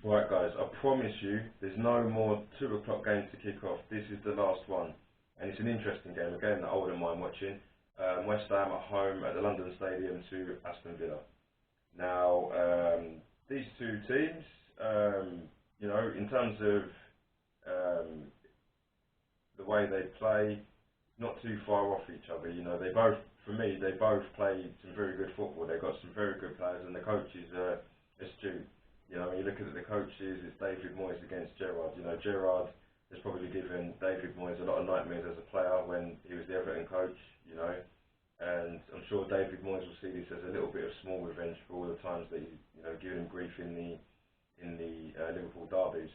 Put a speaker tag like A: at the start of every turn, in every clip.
A: Right, guys, I promise you, there's no more 2 o'clock games to kick off. This is the last one, and it's an interesting game. A game that I wouldn't mind watching. West Ham at home at the London Stadium to Aston Villa. Now, these two teams, in terms of um, the way they play, not too far off each other. They both, for me, they both play some very good football. They've got some very good players, and the coaches are astute. When you look at the coaches, it's David Moyes against Gerrard. Gerrard has probably given David Moyes a lot of nightmares as a player when he was the Everton coach. And I'm sure David Moyes will see this as a little bit of small revenge for all the times that he's, given him grief in the Liverpool derbies.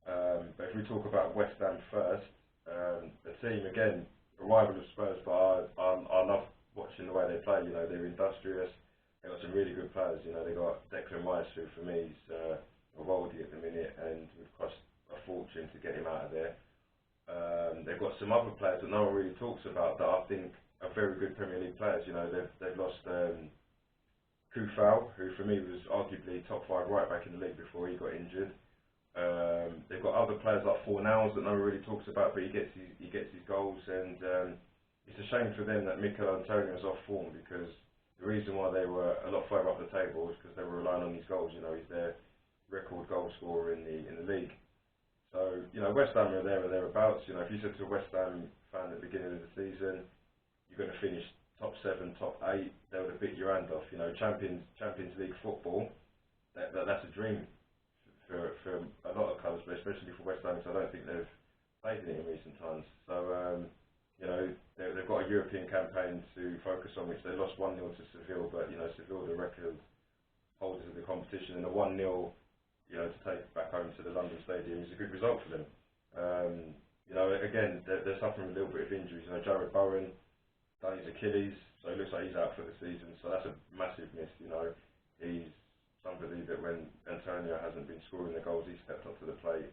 A: But if we talk about West Ham first, the team again, a rival of Spurs, but I love watching the way they play. They're industrious. They've got some really good players. They got Declan Rice, who for me is a worldie at the minute, and would cost a fortune to get him out of there. They've got some other players that no one really talks about that I think are very good Premier League players. They've lost Kufal, who for me was arguably top 5 right back in the league before he got injured. They've got other players like Fornals that no one really talks about, but he gets his goals, and it's a shame for them that Mikel Antonio's off form, because the reason why they were a lot further up the table is because they were relying on his goals. He's their record goal scorer in the league. So West Ham are there or thereabouts. If you said to a West Ham fan at the beginning of the season, you're going to finish top 7, top 8, they would have bit your hand off. Champions League football, that's a dream for a lot of clubs, but especially for West Ham, because I don't think they've played in it in recent times. So, they've got a European campaign to focus on, which they lost 1-0 to Seville, but, Seville, the record holders of the competition, and the 1-0, to take back home to the London Stadium is a good result for them. Again, they're suffering a little bit of injuries. Jared Bowen done his Achilles, so it looks like he's out for the season, so that's a massive miss. He's somebody that when Antonio hasn't been scoring the goals, he stepped up to the plate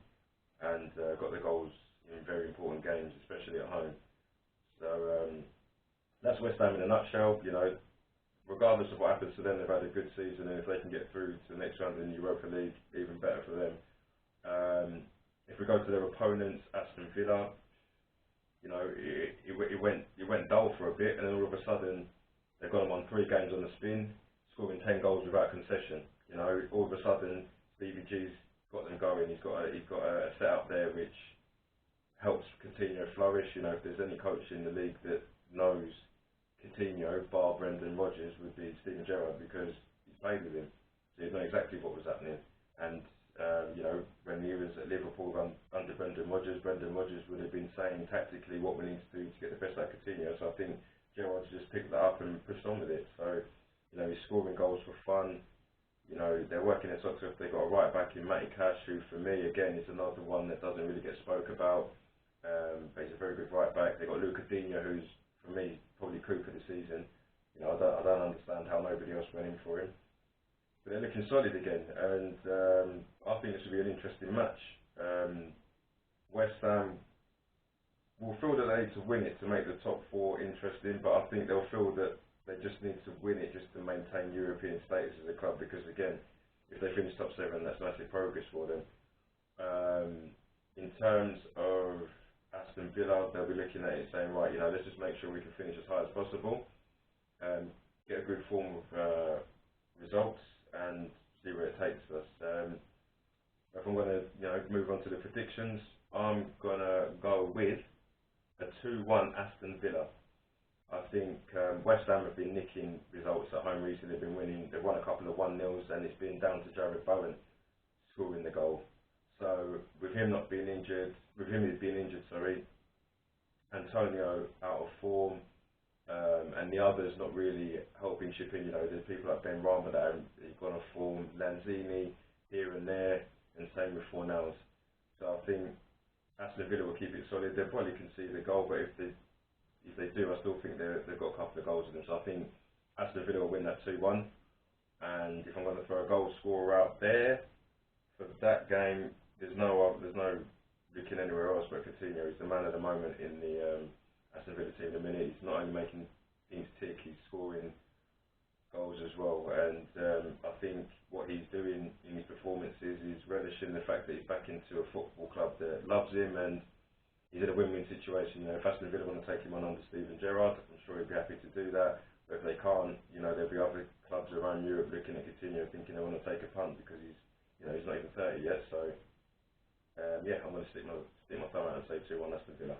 A: and got the goals in very important games, especially at home. So that's West Ham in a nutshell. Regardless of what happens to them, they've had a good season, and if they can get through to the next round in the Europa League, even better for them. If we go to their opponents, Aston Villa, it went dull for a bit, and then all of a sudden they've got them on 3 games on the spin, scoring 10 goals without concession. All of a sudden Stevie G's got them going. He's got a setup there which helps Coutinho flourish. If there's any coach in the league that knows Coutinho, bar Brendan Rodgers, would be Steven Gerrard, because he's played with him, so he'd know exactly what was happening. And when he was at Liverpool under Brendan Rodgers would have been saying tactically what we need to do to get the best out of Coutinho. So I think Gerrard's just picked that up and pushed on with it. So he's scoring goals for fun. They're working their socks off. They've got a right back in Matty Cash, who for me again is another one that doesn't really get spoke about. But he's a very good right back. They've got Luca Digne, who's for me probably coup for the season. I don't understand how nobody else went in for him. But they're looking solid again, and I think this will be an interesting match. West Ham will feel that they need to win it to make the top 4 interesting, but I think they'll feel that they just need to win it just to maintain European status as a club, because again, if they finish top 7, that's massive progress for them. In terms of Aston Villa, they'll be looking at it saying, right, let's just make sure we can finish as high as possible, get a good form of results, and see where it takes us. If I'm going to move on to the predictions, I'm going to go with a 2-1 Aston Villa. I think West Ham have been nicking results at home recently. They've been winning. They've won a couple of 1-0s, and it's been down to Jared Bowen scoring the goal. So with him being injured, Antonio out of form, and the others not really helping chip in. There's people like Ben Rama that have gone off form, Lanzini here and there, and same with Fornals. So I think Aston Villa will keep it solid. They'll probably concede a goal, but if they do, I still think they've got a couple of goals in them. So I think Aston Villa will win that 2-1. And if I'm going to throw a goal scorer out there for that game, there's no looking anywhere else but Coutinho. He's the man of the moment in the Aston Villa team at the minute. He's not only making things tick, he's scoring goals as well. And I think what he's doing in his performances is relishing relishing the fact that he's back into a football club that loves him, and he's in a win-win situation. You know, if Aston Villa want to take him on under Steven Gerrard, I'm sure he'd be happy to do that. But if they can't, you know, there'll be other clubs around Europe looking at Coutinho, thinking they want to take a punt because he's, you know, he's not even 30 yet. So, yeah, I'm going to stick my thumb out and say 2-1 Aston Villa.